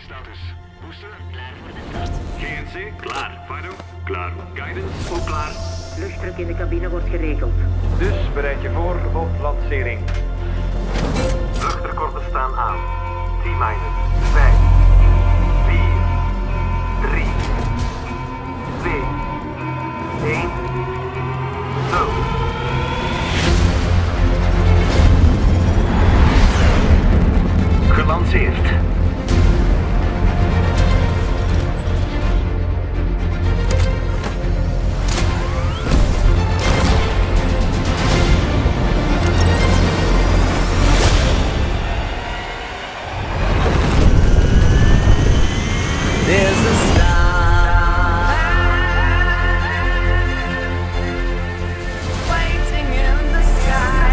Status. Booster? Klaar voor de start. GNC? Klaar. Fido? Klaar. Guidance? Ook klaar. Luchtdruk in de cabine wordt geregeld. Dus bereid je voor op lancering. Vluchtrecords staan aan. T-minus 5, 4, 3, 2, 1, 0. Gelanceerd. There's a star waiting in the sky.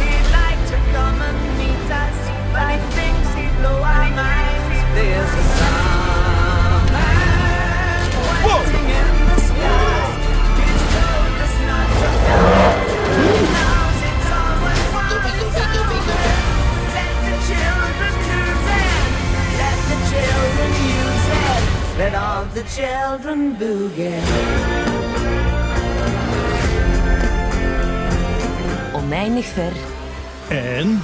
He'd like to come and meet us, but he thinks he'd blow our minds. There's a star waiting in the sky. He's told us not to go. Knows it's always wise to let the children use it. Let the children use it. Let all the children boogie. Oneindig ver. En